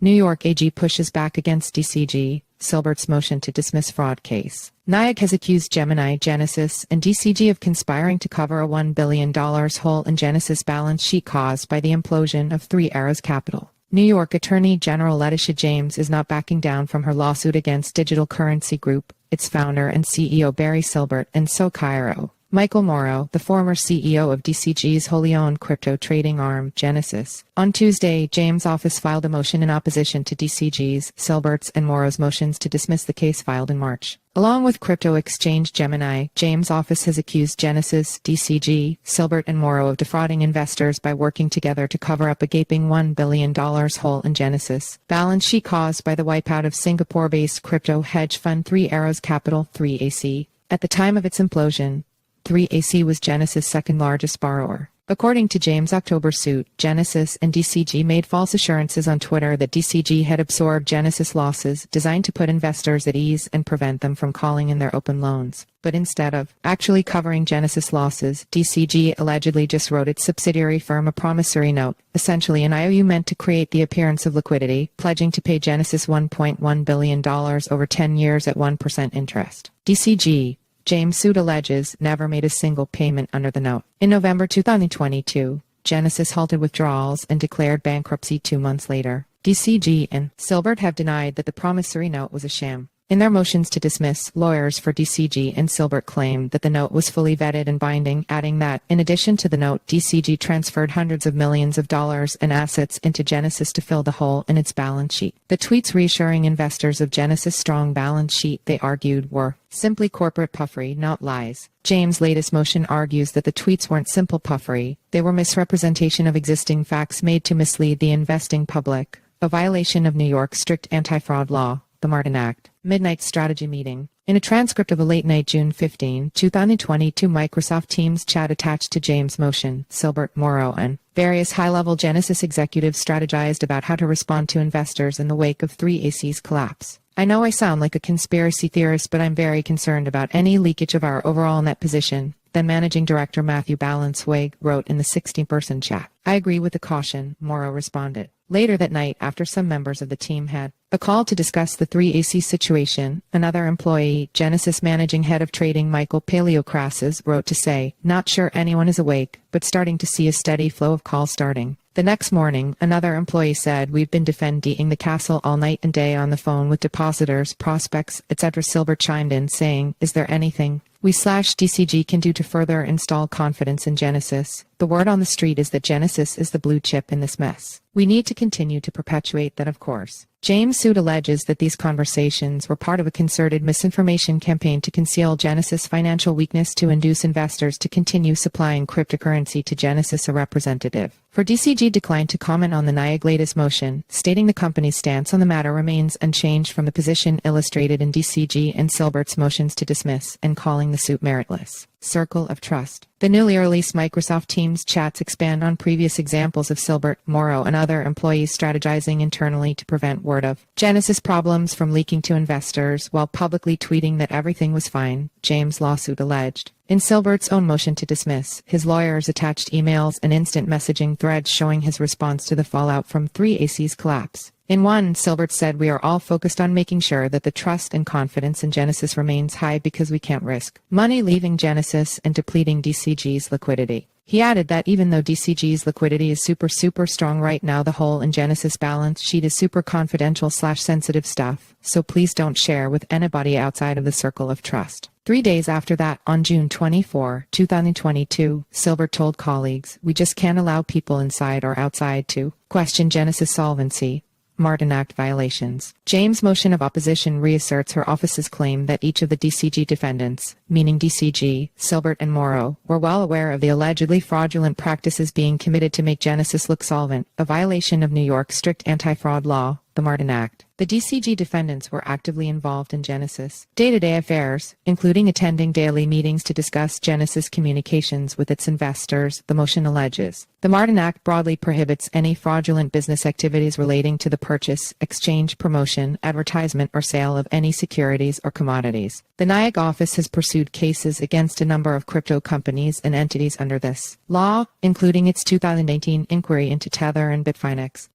New York AG pushes back against DCG, Silbert's motion to dismiss fraud case. NYAG has accused Gemini, Genesis, and DCG of conspiring to cover a $1 billion hole in Genesis' balance sheet caused by the implosion of Three Arrows Capital. New York Attorney General Letitia James is not backing down from her lawsuit against Digital Currency Group, its founder and CEO Barry Silbert, and Soichiro. Moro, the former CEO of DCG's wholly owned crypto trading arm, Genesis. On Tuesday, James' office filed a motion in opposition to DCG's, Silbert's, and Moro's motions to dismiss the case filed in March. Along with crypto exchange Gemini, James' office has accused Genesis, DCG, Silbert and Moro of defrauding investors by working together to cover up a gaping $1 billion hole in Genesis' balance sheet caused by the wipeout of Singapore-based crypto hedge fund Three Arrows Capital 3AC. At the time of its implosion, 3AC was Genesis' second largest borrower. According to James' October suit, Genesis and DCG made false assurances on Twitter that DCG had absorbed Genesis losses designed to put investors at ease and prevent them from calling in their open loans. But instead of actually covering Genesis losses, DCG allegedly just wrote its subsidiary firm a promissory note, essentially an IOU meant to create the appearance of liquidity, pledging to pay Genesis $1.1 billion over 10 years at 1% interest. DCG, James' suit alleges, never made a single payment under the note. In November 2022, Genesis halted withdrawals and declared bankruptcy 2 months later. DCG and Silbert have denied that the promissory note was a sham. In their motions to dismiss, lawyers for DCG and Silbert claimed that the note was fully vetted and binding, adding that, in addition to the note, DCG transferred hundreds of millions of dollars in assets into Genesis to fill the hole in its balance sheet. The tweets reassuring investors of Genesis' strong balance sheet, they argued, were simply corporate puffery, not lies. James' latest motion argues that the tweets weren't simple puffery, they were misrepresentation of existing facts made to mislead the investing public, a violation of New York's strict anti-fraud law, the Martin Act. Midnight strategy meeting. In a transcript of a late-night June 15, 2022 Microsoft Teams chat attached to James' motion, Silbert, Moro, and various high-level Genesis executives strategized about how to respond to investors in the wake of 3AC's collapse. I know I sound like a conspiracy theorist, but I'm very concerned about any leakage of our overall net position, then Managing Director Matthew Balanceweg wrote in the 16-person chat. I agree with the caution, Moro responded. Later that night, after some members of the team had a call to discuss the 3AC situation, another employee, Genesis Managing Head of Trading Michael Paleokrasas, wrote to say, "Not sure anyone is awake, but starting to see a steady flow of calls starting." The next morning, another employee said, "We've been defending the castle all night and day on the phone with depositors, prospects, etc." Silbert chimed in, saying, "Is there anything we/DCG can do to further install confidence in Genesis? The word on the street is that Genesis is the blue chip in this mess. We need to continue to perpetuate that, of course." James' suit alleges that these conversations were part of a concerted misinformation campaign to conceal Genesis' financial weakness to induce investors to continue supplying cryptocurrency to Genesis. A representative for DCG declined to comment on the NYAG latest motion, stating the company's stance on the matter remains unchanged from the position illustrated in DCG and Silbert's motions to dismiss, and calling the suit meritless. Circle of Trust. The newly released Microsoft Teams chats expand on previous examples of Silbert, Moro, and other employees strategizing internally to prevent word of Genesis problems from leaking to investors while publicly tweeting that everything was fine, James' lawsuit alleged. In Silbert's own motion to dismiss, his lawyers attached emails and instant messaging threads showing his response to the fallout from 3AC's collapse. In one, Silbert said, "We are all focused on making sure that the trust and confidence in Genesis remains high because we can't risk money leaving Genesis and depleting DCG's liquidity." He added that even though DCG's liquidity is super strong right now, the hole in Genesis' balance sheet is super confidential/sensitive stuff, so please don't share with anybody outside of the circle of trust. 3 days after that, on June 24, 2022, Silbert told colleagues, "We just can't allow people inside or outside to question Genesis solvency. Martin Act violations." James' motion of opposition reasserts her office's claim that each of the DCG defendants, meaning DCG, Silbert and Moro, were well aware of the allegedly fraudulent practices being committed to make Genesis look solvent, a violation of New York's strict anti-fraud law, the Martin Act. The DCG defendants were actively involved in Genesis' day-to-day affairs, including attending daily meetings to discuss Genesis communications with its investors, the motion alleges. The Martin Act broadly prohibits any fraudulent business activities relating to the purchase, exchange, promotion, advertisement, or sale of any securities or commodities. The NYAG office has pursued cases against a number of crypto companies and entities under this law, including its 2018 inquiry into Tether and Bitfinex.